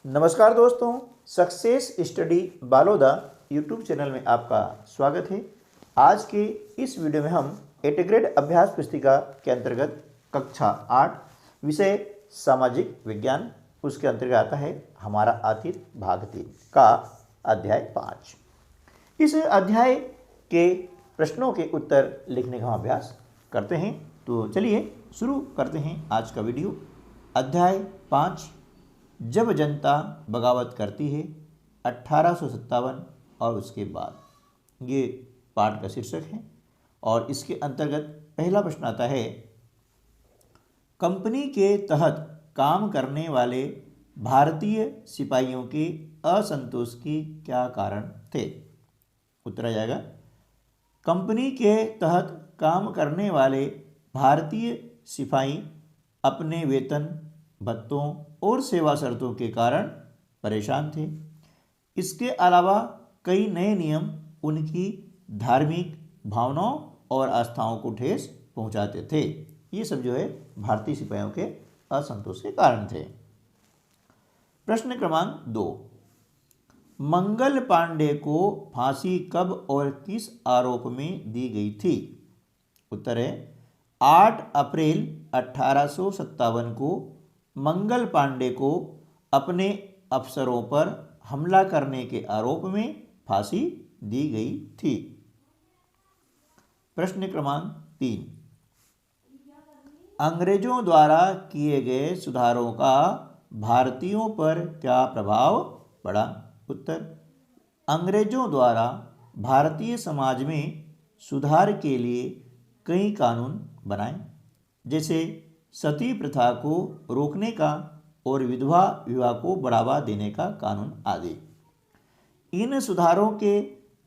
नमस्कार दोस्तों, success study Baloda YouTube channel में आपका स्वागत है। आज के इस वीडियो में हम एट ग्रेड अभ्यास पुस्तिका के अंतर्गत कक्षा 8 विषय सामाजिक विज्ञान, उसके अंतर्गत आता है हमारा अतीत भाग 3 का अध्याय 5। इस अध्याय के प्रश्नों के उत्तर लिखने का अभ्यास करते हैं। तो चलिए शुरू करते हैं आज का वीडियो। अध्याय 5, जब जनता बगावत करती है 1857 और उसके बाद, ये पाठ का शीर्षक है। और इसके अंतर्गत पहला प्रश्न आता है, कंपनी के तहत काम करने वाले भारतीय सिपाहियों के असंतोष के क्या कारण थे? उत्तर आ जाएगा, कंपनी के तहत काम करने वाले भारतीय सिपाही अपने वेतन, भत्तों और सेवा शर्तों के कारण परेशान थे। इसके अलावा कई नए नियम उनकी धार्मिक भावनाओं और आस्थाओं को ठेस पहुंचाते थे। ये सब जो है भारतीय सिपाहियों के असंतोष के कारण थे। प्रश्न क्रमांक 2, मंगल पांडे को फांसी कब और किस आरोप में दी गई थी? उत्तर है, 8 अप्रैल 1857 को मंगल पांडे को अपने अफसरों पर हमला करने के आरोप में फांसी दी गई थी। प्रश्न क्रमांक 3, अंग्रेजों द्वारा किए गए सुधारों का भारतीयों पर क्या प्रभाव पड़ा? उत्तर, अंग्रेजों द्वारा भारतीय समाज में सुधार के लिए कई कानून बनाए, जैसे सती प्रथा को रोकने का और विधवा विवाह को बढ़ावा देने का कानून आदि। इन सुधारों के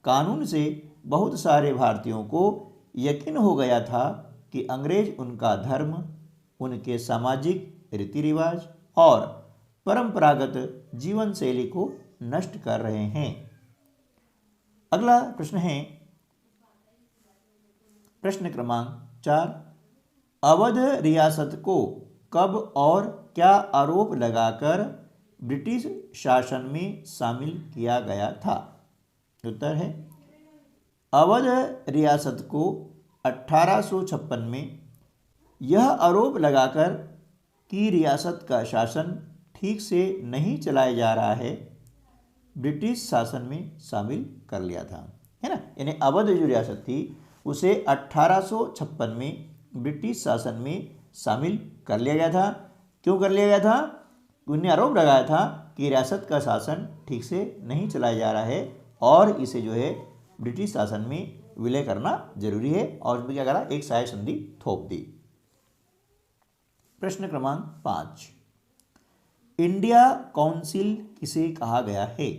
कानून से बहुत सारे भारतीयों को यकीन हो गया था कि अंग्रेज उनका धर्म, उनके सामाजिक रीति रिवाज और परंपरागत जीवन शैली को नष्ट कर रहे हैं। अगला प्रश्न है प्रश्न क्रमांक 4, अवध रियासत को कब और क्या आरोप लगाकर ब्रिटिश शासन में शामिल किया गया था? उत्तर है, अवध रियासत को 1856 में यह आरोप लगाकर कि रियासत का शासन ठीक से नहीं चलाया जा रहा है, ब्रिटिश शासन में शामिल कर लिया था, है ना। यानी अवध जो रियासत थी उसे 1856 में ब्रिटिश शासन में शामिल कर लिया गया था। क्यों कर लिया गया था? उन्हें आरोप लगाया था कि रियासत का शासन ठीक से नहीं चलाया जा रहा है और इसे जो है ब्रिटिश शासन में विलय करना जरूरी है, और उसमें क्या करा, एक सहायक संधि थोप दी। प्रश्न क्रमांक 5, इंडिया काउंसिल किसे कहा गया है?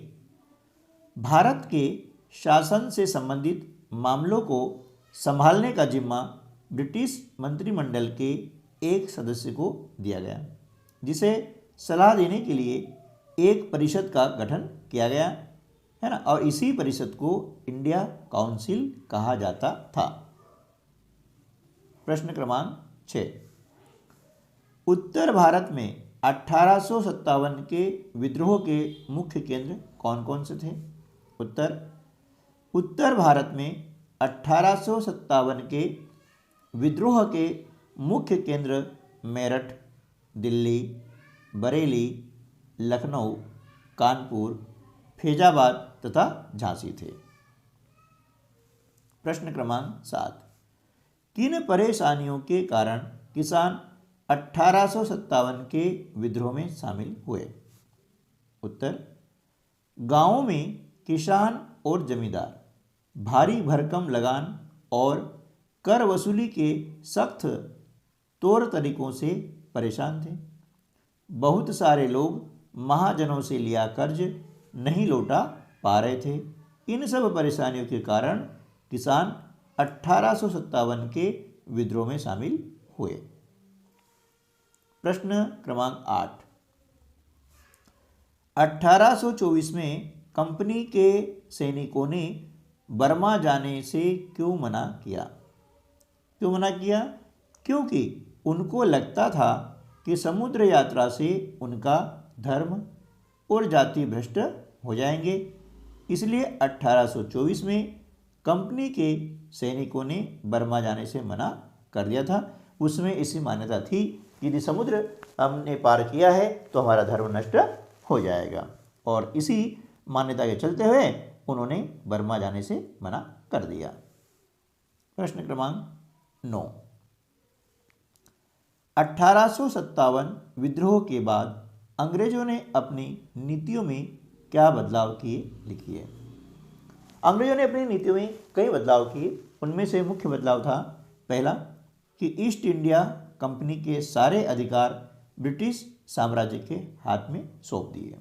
भारत के शासन से संबंधित मामलों को संभालने का जिम्मा ब्रिटिश मंत्रिमंडल के एक सदस्य को दिया गया, जिसे सलाह देने के लिए एक परिषद का गठन किया गया, है ना। और इसी परिषद को इंडिया काउंसिल कहा जाता था। प्रश्न क्रमांक 6, उत्तर भारत में 1857 के विद्रोह के मुख्य केंद्र कौन कौन से थे? उत्तर, उत्तर भारत में 1857 के विद्रोह के मुख्य केंद्र मेरठ, दिल्ली, बरेली, लखनऊ, कानपुर, फैजाबाद तथा झांसी थे। प्रश्न क्रमांक 7, किन परेशानियों के कारण किसान 1857 के विद्रोह में शामिल हुए? उत्तर, गांवों में किसान और जमींदार भारी भरकम लगान और कर वसूली के सख्त तौर तरीकों से परेशान थे। बहुत सारे लोग महाजनों से लिया कर्ज नहीं लौटा पा रहे थे। इन सब परेशानियों के कारण किसान 1857 के विद्रोह में शामिल हुए। प्रश्न क्रमांक 8, 1824 में कंपनी के सैनिकों ने बर्मा जाने से क्यों मना किया? क्यों मना किया? क्योंकि उनको लगता था कि समुद्र यात्रा से उनका धर्म और जाति भ्रष्ट हो जाएंगे। इसलिए 1824 में कंपनी के सैनिकों ने बर्मा जाने से मना कर दिया था। उसमें ऐसी मान्यता थी कि यदि समुद्र हमने पार किया है तो हमारा धर्म नष्ट हो जाएगा, और इसी मान्यता के चलते हुए उन्होंने बर्मा जाने से मना कर दिया। प्रश्न क्रमांक 9, 1857 विद्रोह के बाद अंग्रेजों ने अपनी नीतियों में क्या बदलाव किए, लिखिए। अंग्रेजों ने अपनी नीतियों में कई बदलाव किए। उनमें से मुख्य बदलाव था, पहला कि ईस्ट इंडिया कंपनी के सारे अधिकार ब्रिटिश साम्राज्य के हाथ में सौंप दिए।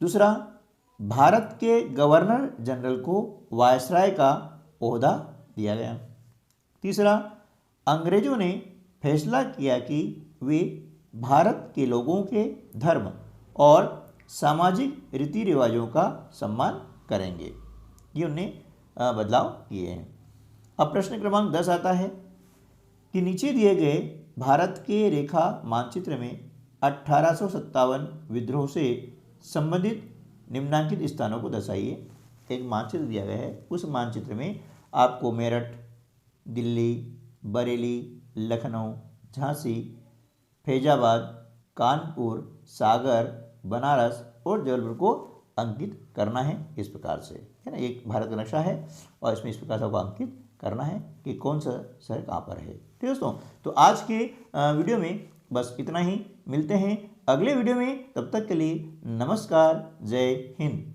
दूसरा, भारत के गवर्नर जनरल को वायसराय का ओहदा दिया गया। तीसरा, अंग्रेजों ने फैसला किया कि वे भारत के लोगों के धर्म और सामाजिक रीति रिवाजों का सम्मान करेंगे। ये उनने बदलाव किए हैं। अब प्रश्न क्रमांक 10 आता है कि नीचे दिए गए भारत के रेखा मानचित्र में 1857 विद्रोह से संबंधित निम्नांकित स्थानों को दर्शाइए। एक मानचित्र दिया गया है, उस मानचित्र में आपको मेरठ, दिल्ली, बरेली, लखनऊ, झांसी, फैजाबाद, कानपुर, सागर, बनारस और जबलपुर को अंकित करना है। इस प्रकार से, है ना, एक भारत का नक्शा है और इसमें इस प्रकार से आपको अंकित करना है कि कौन सा शहर कहाँ पर है। ठीक है दोस्तों, तो आज के वीडियो में बस इतना ही। मिलते हैं अगले वीडियो में, तब तक के लिए नमस्कार, जय हिंद।